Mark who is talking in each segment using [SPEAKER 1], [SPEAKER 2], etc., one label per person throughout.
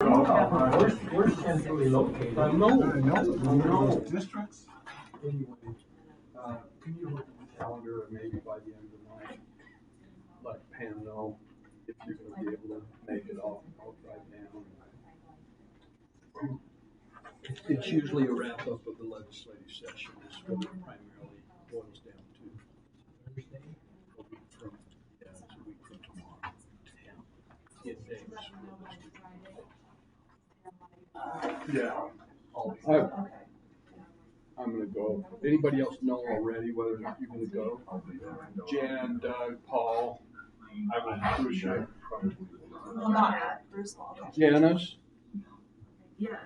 [SPEAKER 1] We're centrally located.
[SPEAKER 2] No districts.
[SPEAKER 3] Anyway, can you look at the calendar and maybe by the end of the night, let Pam know if you're gonna be able to make it off, I'll drive down. It's usually a wrap up of the legislative session is what it primarily boils down to.
[SPEAKER 1] Thursday?
[SPEAKER 3] A week from, yeah, it's a week from tomorrow. In Davis. Yeah. I'm gonna go. Anybody else know already whether or not you're gonna go? Jan, Doug, Paul.
[SPEAKER 2] I will for sure.
[SPEAKER 4] Well, not at Bruce Law.
[SPEAKER 3] Janice,
[SPEAKER 4] Yes.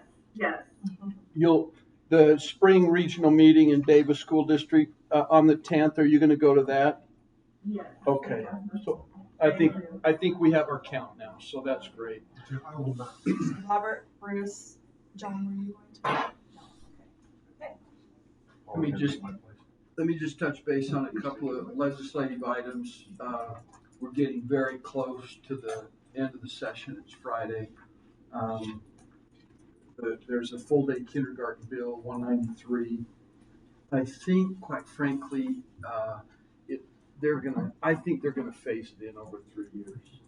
[SPEAKER 3] the spring regional meeting in Davis School District on the 10th. Are you gonna go to that?
[SPEAKER 4] Yes.
[SPEAKER 3] Okay. So I think we have our count now. So that's great.
[SPEAKER 2] I will not.
[SPEAKER 4] Robert, Bruce, John, were you going to?
[SPEAKER 3] Let me just touch base on a couple of legislative items. We're getting very close to the end of the session. It's Friday. There's a full day kindergarten bill, 193. I think, quite frankly, I think they're gonna phase it in over 3 years.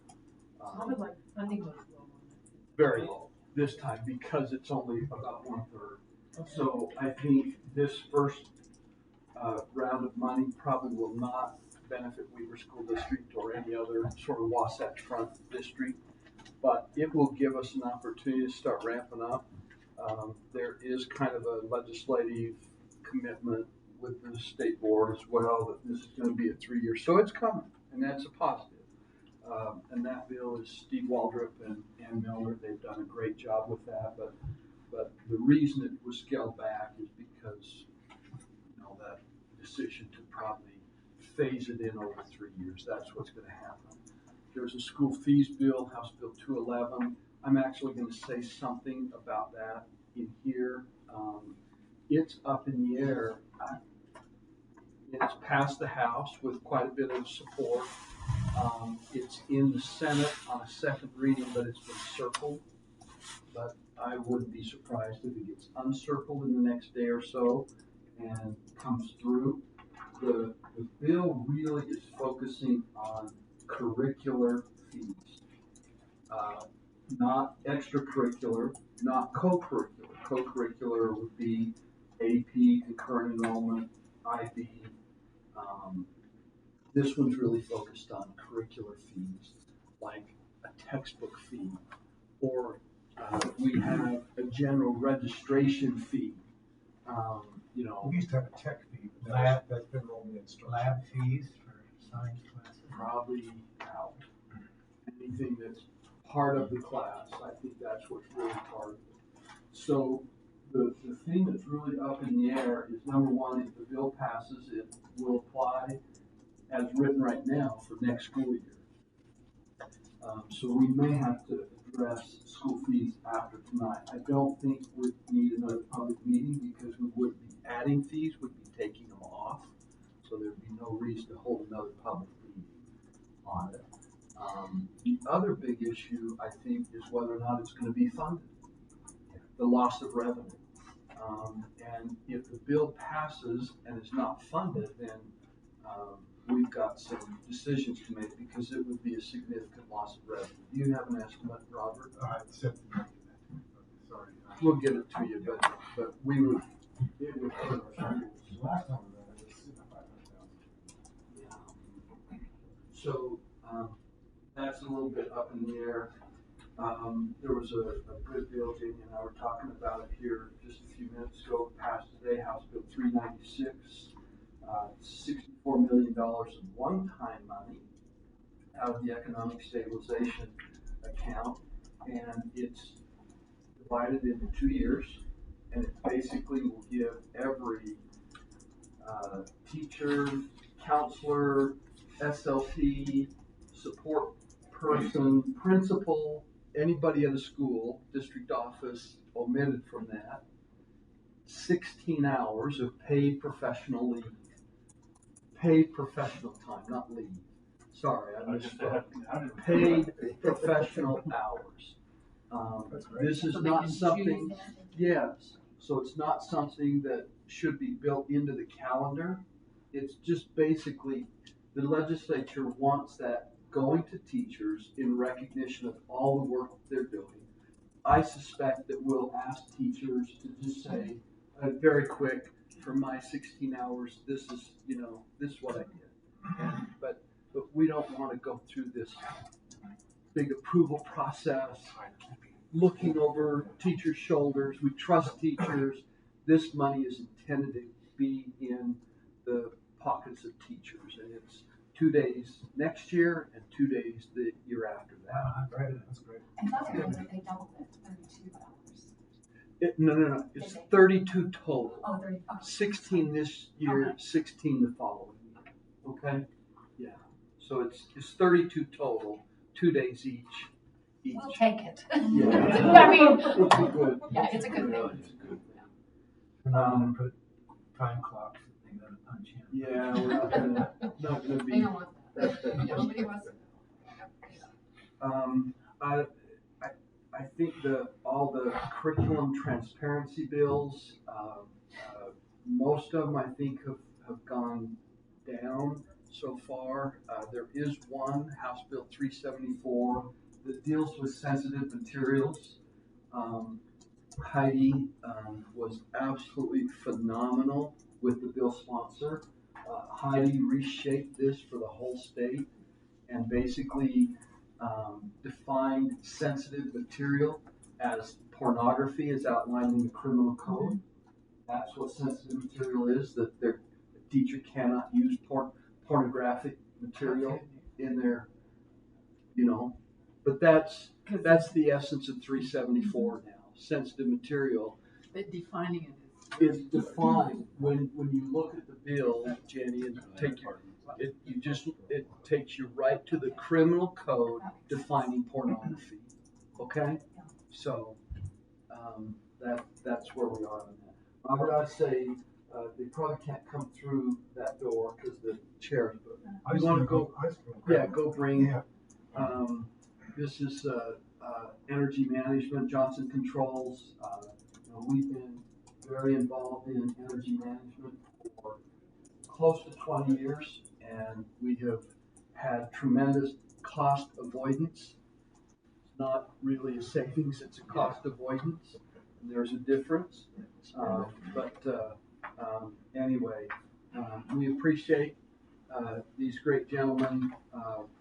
[SPEAKER 3] Very low this time because it's only about 1/3. So I think this first round of money probably will not benefit Weaver School District or any other sort of Wasatch Front district, but it will give us an opportunity to start ramping up. There is kind of a legislative commitment with the state board as well that this is going to be a 3 year, so it's coming, and that's a positive. And that bill is Steve Waldrop and Ann Miller. They've done a great job with that, but the reason it was scaled back is because that decision to probably phase it in over 3 years. That's what's going to happen. There's a school fees bill, House Bill 211. I'm actually going to say something about that in here. It's up in the air. It's passed the House with quite a bit of support. It's in the Senate on a second reading, but it's been circled. But I wouldn't be surprised if it gets uncircled in the next day or so and comes through. The bill really is focusing on curricular fees, not extracurricular, not co-curricular. Co-curricular would be AP, concurrent enrollment, IB. This one's really focused on curricular fees, like a textbook fee, or we have a general registration fee.
[SPEAKER 2] We used to have a tech fee, but that's been rolled in.
[SPEAKER 1] Lab fees for science classes.
[SPEAKER 3] Probably out. Anything that's part of the class, I think that's what's really part of it. So the thing that's really up in the air is, number one, if the bill passes, it will apply as written right now for next school year. So we may have to address school fees after tonight. I don't think we'd need another public meeting because we wouldn't be adding fees, we'd be taking them off. So there'd be no reason to hold another public meeting on it. The other big issue, I think, is whether or not it's going to be funded. The loss of revenue. And if the bill passes and it's not funded, then we've got some decisions to make because it would be a significant loss of revenue. Do you have an estimate, Robert?
[SPEAKER 2] Sorry.
[SPEAKER 3] We'll get it to you, but it would hurt our schools.
[SPEAKER 2] Last time it was $500,000.
[SPEAKER 3] So that's a little bit up in the air. There was a good bill, Jamie and I were talking about it here just a few minutes ago, passed today, House Bill 396, $64 million in one-time money out of the Economic Stabilization Account, and it's divided into 2 years, and it basically will give every teacher, counselor, SLP, support person, principal, anybody at a school, district office omitted from that, 16 hours of paid professional leave. Paid professional time, not leave. Sorry, I misspoke. Paid professional hours.
[SPEAKER 2] That's great.
[SPEAKER 3] This is
[SPEAKER 5] So they
[SPEAKER 3] not
[SPEAKER 5] can choose
[SPEAKER 3] something,
[SPEAKER 5] that?
[SPEAKER 3] yes, so it's not something that should be built into the calendar. It's just basically, the legislature wants that going to teachers in recognition of all the work they're doing. I suspect that we'll ask teachers to just say, very quick, for my 16 hours, this is, this is what I did. But we don't want to go through this big approval process, looking over teachers' shoulders. We trust teachers. This money is intended to be in the pockets of teachers, and it's 2 days next year and 2 days the year after that.
[SPEAKER 2] Great, that's great.
[SPEAKER 5] And that's good, that they doubled it to $32.
[SPEAKER 3] No. It's 32 total.
[SPEAKER 5] Oh, 30, okay.
[SPEAKER 3] 16 this year,
[SPEAKER 5] Okay.
[SPEAKER 3] 16 the following year. Okay? Yeah. So it's 32 total, 2 days each.
[SPEAKER 5] We'll take it.
[SPEAKER 3] Yeah.
[SPEAKER 5] I mean,
[SPEAKER 3] It's a good.
[SPEAKER 5] yeah, it's a good thing.
[SPEAKER 3] It's a good thing.
[SPEAKER 1] We're not gonna put time clocks and they're gonna punch in.
[SPEAKER 3] Yeah, we're not gonna
[SPEAKER 5] They
[SPEAKER 3] be.
[SPEAKER 5] don't want that. Nobody wants it.
[SPEAKER 3] I think all the curriculum transparency bills, most of them I think have gone down so far. There is one, House Bill 374, that deals with sensitive materials. Heidi was absolutely phenomenal with the bill sponsor. Heidi reshaped this for the whole state and basically defined sensitive material as pornography as outlined in the criminal code. That's what sensitive material is, that their teacher cannot use pornographic material in their, but that's the essence of 374 now. Sensitive material
[SPEAKER 5] But defining it
[SPEAKER 3] is defined when you look at the bill, Jenny, and it takes you right to the criminal code defining pornography. Okay, so that's where we are on that. Robert, I'd say they probably can't come through that door because the chairs. But you want to go? Yeah, go bring.
[SPEAKER 2] Yeah.
[SPEAKER 3] This is energy management, Johnson Controls. We've been very involved in energy management for close to 20 years, and we have had tremendous cost avoidance. It's not really a savings, it's a cost avoidance. And there's a difference. Anyway, we appreciate these great gentlemen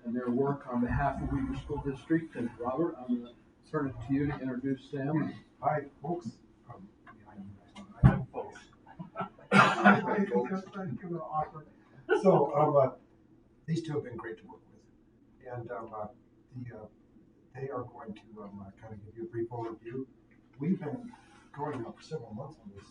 [SPEAKER 3] and their work on behalf of Weaver School District. And Robert, I'm going to turn it to you to introduce them.
[SPEAKER 2] Hi, folks.
[SPEAKER 3] Folks.
[SPEAKER 2] Awkward. So, these two have been great to work with, and they are going to kind of give you a brief overview. We've been going now for several months on this.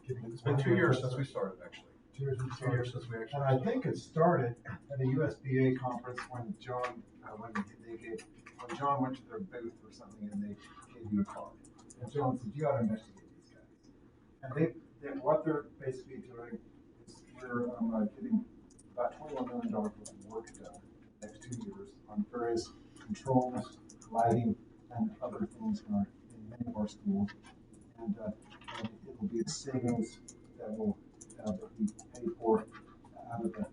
[SPEAKER 6] It's been 2 years since we started, actually.
[SPEAKER 2] 2 years,
[SPEAKER 6] 2 years since we actually
[SPEAKER 2] and I think it started at a USBA conference when John, when John went to their booth or something, and they gave you a card. And John said, "You got to investigate these guys." And what they're basically doing is we're getting about $21 million worth of work done the next 2 years on various controls, lighting, and other things in many of our schools. And it will be a savings that will be paid for out of the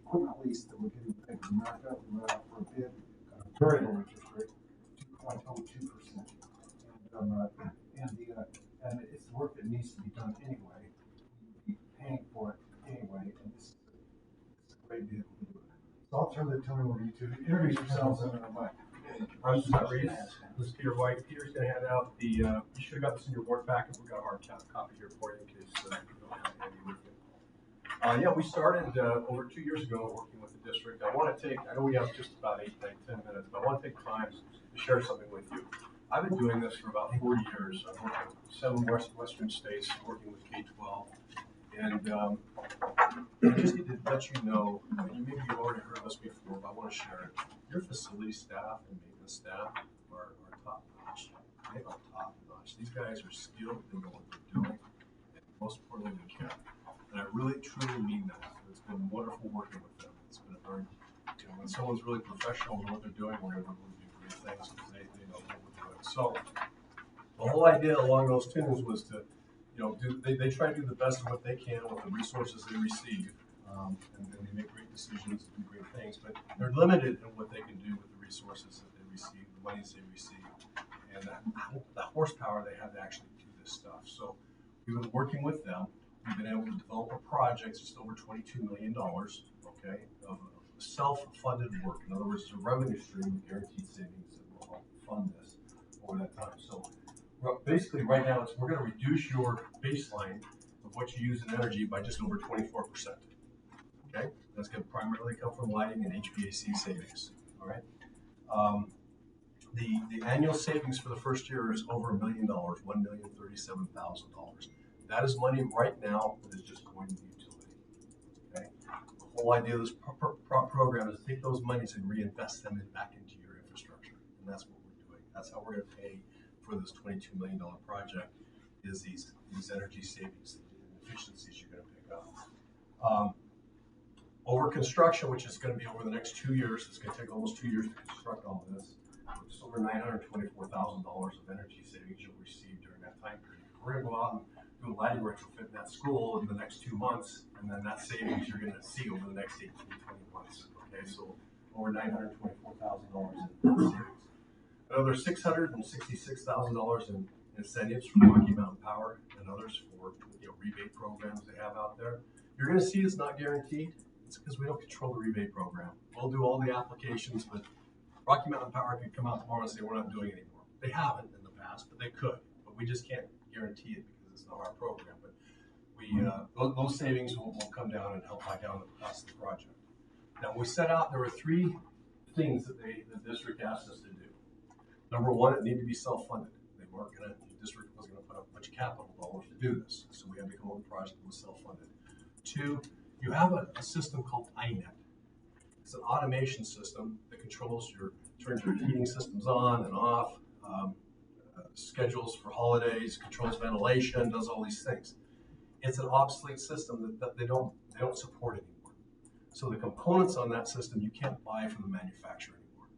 [SPEAKER 2] equipment lease that we're getting from Bank of America. We went out for a bid, got a very low interest rate, 2.02%. And it's work that needs to be done anyway. We'll be paying for it anyway, and this is a great deal to do it. So I'll turn the time over to you to introduce yourselves and
[SPEAKER 6] I'm Scott Reese. This is Peter White. Peter's going to hand out you should have got this in your board packet. We've got a hard copy here for you in case you don't have it handy with you. We started over 2 years ago working with the district. I know we have just about 10 minutes, but I want to take time to share something with you. I've been doing this for about 40 years. I've worked with 7 western states working with K-12. And I just need to let you know, maybe you've already heard this before, but I want to share it. Your facility staff and maintenance staff are top notch. They are top notch. These guys are skilled, they know what they're doing, and most importantly, they care. And I really, truly mean that. It's been wonderful working with them. It's been a very, when someone's really professional in what they're doing, we're able to do great things because they know what So the whole idea along those tunes was to, they try to do the best of what they can with the resources they receive, and they make great decisions and do great things, but they're limited in what they can do with the resources that they receive, the monies they receive, and the horsepower they have to actually do this stuff. So we've been working with them. We've been able to develop a project just over $22 million, okay, of self-funded work. In other words, it's a revenue stream with guaranteed savings that will help fund this over that time. So basically right now we're going to reduce your baseline of what you use in energy by just over 24%. Okay, that's going to primarily come from lighting and HVAC savings. All right. The annual savings for the first year is over $1 million, $1,037,000. That is money right now that is just going to the utility. Okay. The whole idea of this program is to take those monies and reinvest them back into your infrastructure, and that's what we're doing. That's how we're going to pay for this $22 million project. Is these energy savings and efficiencies you're going to pick up. Over construction, which is going to be over the next 2 years, it's going to take almost 2 years to construct all of this. Just over $924,000 of energy savings you'll receive during that time period. We're going to go out and do a lighting retrofit in that school in the next 2 months, and then that savings you're going to see over the next 18 to 20 months. Okay, so over $924,000 in savings. Another $666,000 in incentives from Rocky Mountain Power and others for rebate programs they have out there. You're going to see it's not guaranteed. It's because we don't control the rebate program. We'll do all the applications, but Rocky Mountain Power could come out tomorrow and say we're not doing it anymore. They haven't in the past, but they could. But we just can't guarantee it because it's not our program. But those savings will come down and help buy down the cost of the project. Now, when we set out, there were 3 things that the district asked us to do. Number 1, it needed to be self-funded. The district wasn't going to put up a bunch of capital dollars to do this, so we had to come up with a project that was self-funded. 2, you have a system called INET. It's an automation system that turns your heating systems on and off, schedules for holidays, controls ventilation, does all these things. It's an obsolete system that they don't support anymore. So the components on that system you can't buy from the manufacturer anymore.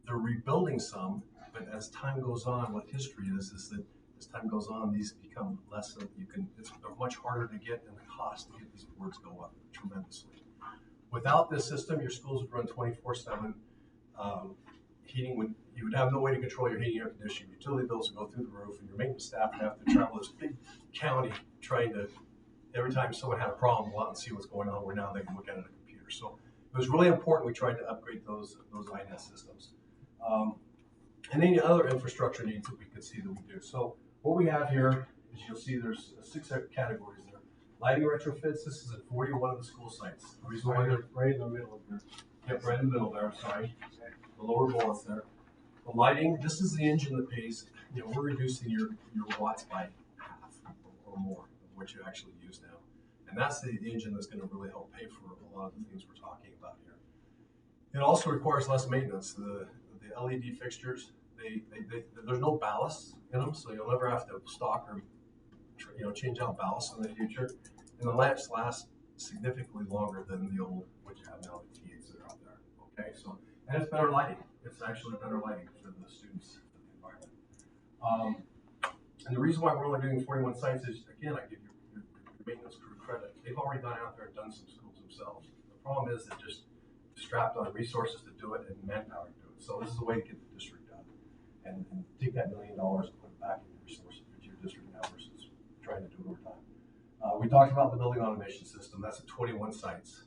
[SPEAKER 6] They're rebuilding some, but as time goes on, what history is that as time goes on, these become less of they're much harder to get, and the cost to get these boards go up tremendously. Without this system, your schools would run 24/7. You would have no way to control your heating and air conditioning. Utility bills would go through the roof, and your maintenance staff would have to travel this big county trying to, every time someone had a problem, go out and see what's going on, where now they can look at it on a computer. So it was really important we tried to upgrade those INET systems. And any other infrastructure needs that we could see that we do. So what we have here is you'll see there's 6 categories there. Lighting retrofits, this is at 41 of the school sites. The reason why they're
[SPEAKER 1] Right in the middle of there.
[SPEAKER 6] Yep, right in the middle there, sorry. The lower bullets there. The lighting, this is the engine that pays, we're reducing your watts by half or more of what you actually use now. And that's the engine that's going to really help pay for a lot of the things we're talking about here. It also requires less maintenance. The LED fixtures, there's no ballast in them, so you'll never have to stock or change out ballast in the future. And the lamps last significantly longer than the old, what you have now, the T8s that are out there. Okay, so, and it's better lighting. It's actually better lighting for the students and the environment. And the reason why we're only doing 41 sites is, again, I give your maintenance crew credit. They've already gone out there and done some schools themselves. The problem is they're just strapped on resources to do it and manpower to do it. So this is a way to get the district done and take that $1 million and put it back into resources into your district now versus trying to do it over time. We talked about the building automation system. That's at 21 sites.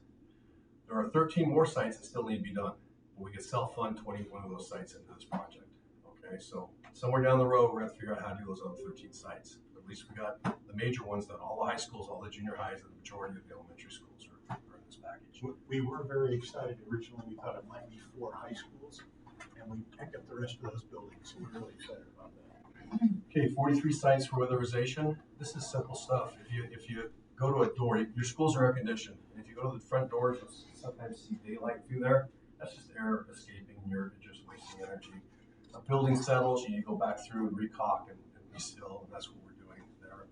[SPEAKER 6] There are 13 more sites that still need to be done. We can self-fund 21 of those sites into this project. Okay, so somewhere down the road, we're going to figure out how to do those other 13 sites. At least we got the major ones that all the high schools, all the junior highs, and the majority of the elementary schools are in this package.
[SPEAKER 7] We were very excited originally. We thought it might be 4 high schools, and we picked up the rest of those buildings, so we're really excited about that.
[SPEAKER 6] Okay, 43 sites for weatherization. This is simple stuff. If you go to a door, your schools are air conditioned. And if you go to the front doors, you'll sometimes see daylight through there. That's just air escaping, and you're just wasting energy. A building settles, you go back through and recaulk and reseal, and that's what we're doing there.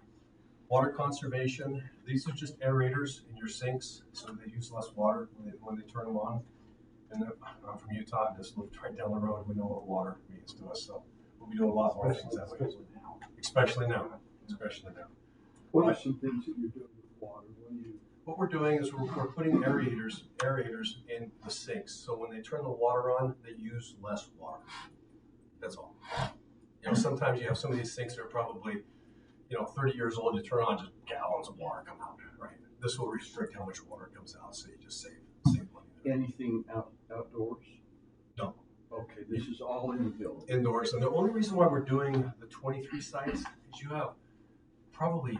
[SPEAKER 6] Water conservation, these are just aerators in your sinks, so they use less water when they turn them on. And I'm from Utah, just lived right down the road, we know what water means to us. So we'll be doing a lot more things that way. Especially now.
[SPEAKER 3] What are some things that you're doing with water?
[SPEAKER 6] What we're doing is we're putting aerators in the sinks. So when they turn the water on, they use less water. That's all. You know, sometimes you have some of these sinks that are probably, 30 years old. You turn on, just gallons of water come out, right? This will restrict how much water comes out, so you just save money there.
[SPEAKER 3] Anything outdoors?
[SPEAKER 6] No.
[SPEAKER 3] Okay, this is all in the building.
[SPEAKER 6] Indoors. And the only reason why we're doing the 23 sites is you have probably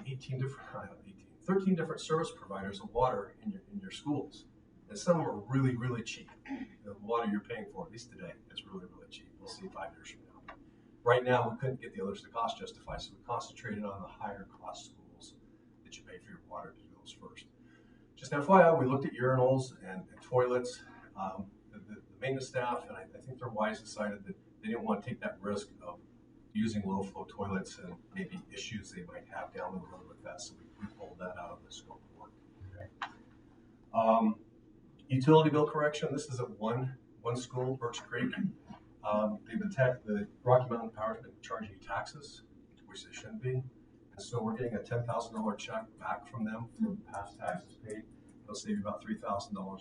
[SPEAKER 6] 13 different service providers of water in your schools. And some of them are really, really cheap. The water you're paying for, at least today, is really, really cheap. We'll see 5 years from now. Right now, we couldn't get the others to cost justify, so we concentrated on the higher cost schools that you pay for your water to do those first. Just FYI, we looked at urinals and toilets. The maintenance staff, and I think their wise decided that they didn't want to take that risk of using low flow toilets and maybe issues they might have down the road with that, so we pulled that out of the scope of work. Okay. Utility bill correction. This is at one school, Birch Creek. The Rocky Mountain Power's been charging you taxes, which they shouldn't be, and so we're getting a $10,000 check back from them for past taxes paid. It'll save you about $3,000 a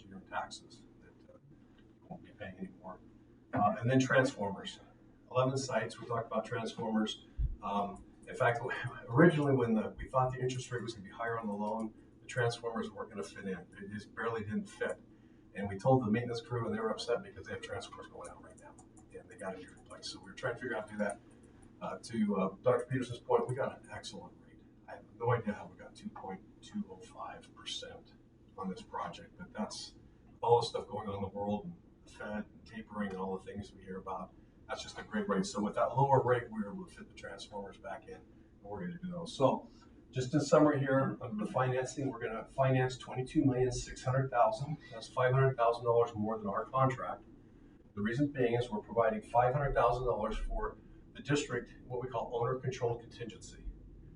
[SPEAKER 6] year in taxes that you won't be paying anymore. And then transformers. 11 sites. We talked about transformers. In fact, originally when we thought the interest rate was going to be higher on the loan, the transformers weren't going to fit in. It just barely didn't fit. And we told the maintenance crew, and they were upset because they have transformers going out right now, and they got to be replaced. So we were trying to figure out how to do that. To Dr. Peterson's point, we got an excellent rate. I have no idea how we got 2.205% on this project, but that's all the stuff going on in the world, and the Fed, and tapering, and all the things we hear about. That's just a great rate. So with that lower rate, we were able to fit the transformers back in, and we're going to do those. So just in summary here, of the financing, we're going to finance $22,600,000. That's $500,000 more than our contract. The reason being is we're providing $500,000 for the district, what we call owner-controlled contingency.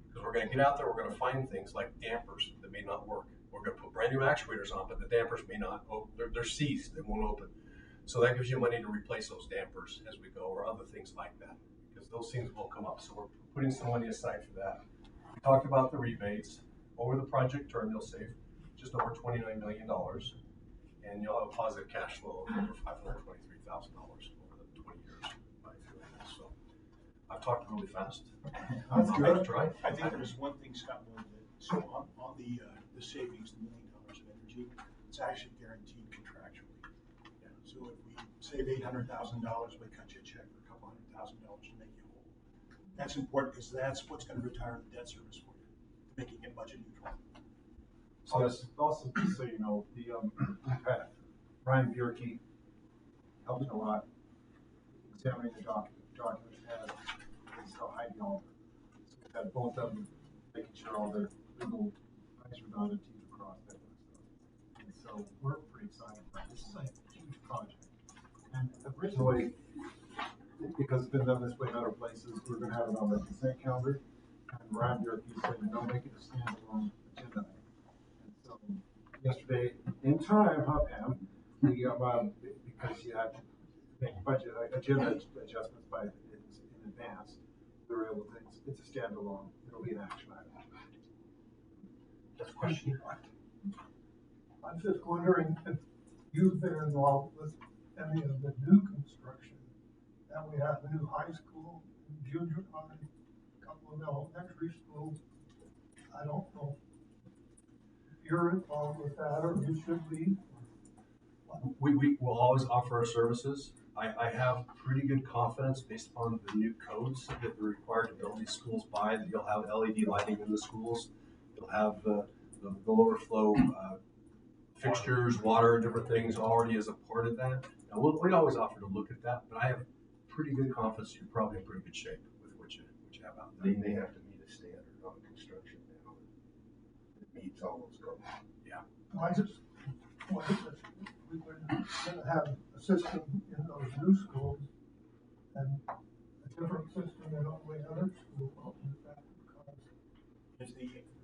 [SPEAKER 6] Because we're going to get out there, we're going to find things like dampers that may not work. We're going to put brand new actuators on, but the dampers may not open. They're seized, they won't open. So that gives you money to replace those dampers as we go, or other things like that, because those things will come up. So we're putting some money aside for that. We talked about the rebates. Over the project term, you'll save just over $29 million, and you'll have a positive cash flow of over $523,000 over the 20 years by doing this. So I've talked really fast.
[SPEAKER 2] That's good.
[SPEAKER 6] Right?
[SPEAKER 7] I think there was one thing Scott wanted to, so on the savings, the $1 million of energy, it's actually guaranteed contractually. Yeah. So if we save $800,000, we cut you a check for a couple $100,000 to make you whole. That's important because that's what's going to retire the debt service for you, making it budget neutral.
[SPEAKER 2] So also, so you know, we've had Ryan Bierke helping a lot, examining the documents we had, and so Heidi Oliver. So we've had both of them making sure all the legal I's were dotted, T's were crossed, that kind of stuff. And so we're pretty excited about this. This is a huge project. And originally, because it's been done this way in other places, we're going to have it on the consent calendar. And Ryan Bierke said, make it a standalone agenda item. So yesterday, in time, Pam, we because you had to make budget agenda adjustments in advance, we were able to. It's a standalone. It'll be an action item.
[SPEAKER 1] That's a question. I'm just wondering if you've been involved with any of the new construction. And we have a new high school, junior high, a couple of elementary schools. I don't know if you're involved with that, or you should be.
[SPEAKER 6] We will always offer our services. I have pretty good confidence based upon the new codes that they're required to build these schools by, that you'll have LED lighting in the schools. You'll have the lower flow fixtures, water, different things already as a part of that. Now, we always offer to look at that, but I have pretty good confidence you're probably in pretty good shape with what you have out there.
[SPEAKER 8] They may have to meet a standard on construction now. It meets all those codes.
[SPEAKER 6] Yeah.
[SPEAKER 1] I just wondered if we were going to have a system in those new schools and a different system in all the other schools.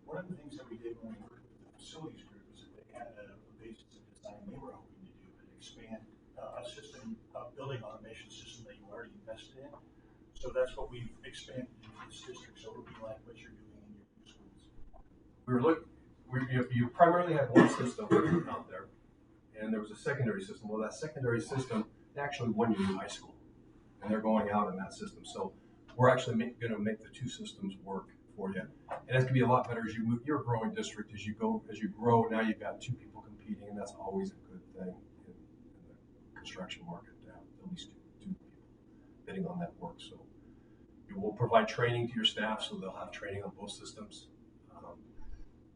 [SPEAKER 7] One of the things that we did when we worked with the facilities group is that they had a basis of design they were hoping to do, but expand a system, a building automation system that you already invested in. So that's what we've expanded in this district, so it'll be like what you're doing in your schools.
[SPEAKER 6] You primarily had one system out there, and there was a secondary system. Well, that secondary system, they actually won you in high school, and they're going out in that system. So we're actually gonna make the two systems work for you. And it's gonna be a lot better as you move. You're a growing district as you grow. Now you've got two people competing, and that's always a good thing in the construction market to have at least two people bidding on that work. So you will provide training to your staff, so they'll have training on both systems.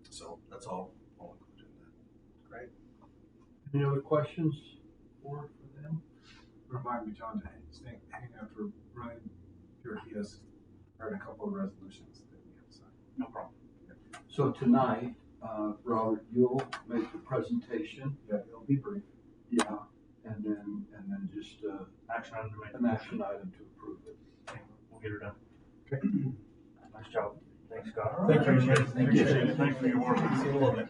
[SPEAKER 6] So that's all included in that.
[SPEAKER 2] Great.
[SPEAKER 3] Any other questions for them?
[SPEAKER 2] Remind me, John, to hang out for Ryan here. He has read a couple of resolutions that we have signed.
[SPEAKER 3] No problem. So tonight, Robert, you'll make the presentation.
[SPEAKER 2] Yeah, it'll be brief.
[SPEAKER 3] Yeah, and then just
[SPEAKER 9] Action item to make.
[SPEAKER 3] an action item to approve it.
[SPEAKER 9] We'll get her done.
[SPEAKER 2] Okay.
[SPEAKER 9] Nice job. Thanks, Scott.
[SPEAKER 6] Thank you.
[SPEAKER 9] Thank you.
[SPEAKER 6] Appreciate it.
[SPEAKER 9] Thanks for your work.
[SPEAKER 6] See you in a little bit.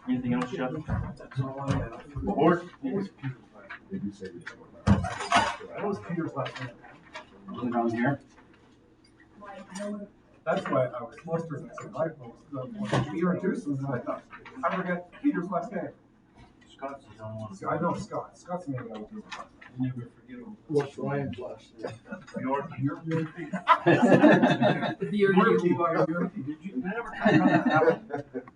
[SPEAKER 9] Anything else, Jeff?
[SPEAKER 3] That's all I have.
[SPEAKER 9] Board?
[SPEAKER 2] What was Peter's last name? Did you say this one?
[SPEAKER 10] That was Peter's last name.
[SPEAKER 9] Was it on here?
[SPEAKER 10] That's why I was Foster's, I said, my folks, you were Deuce's, and I thought, I forgot Peter's last name.
[SPEAKER 9] Scott's is on one.
[SPEAKER 10] So I know Scott, Scott's name I would do.
[SPEAKER 9] You never forget him.
[SPEAKER 3] What's Ryan's last name?
[SPEAKER 9] You're
[SPEAKER 10] Did you never talk about that?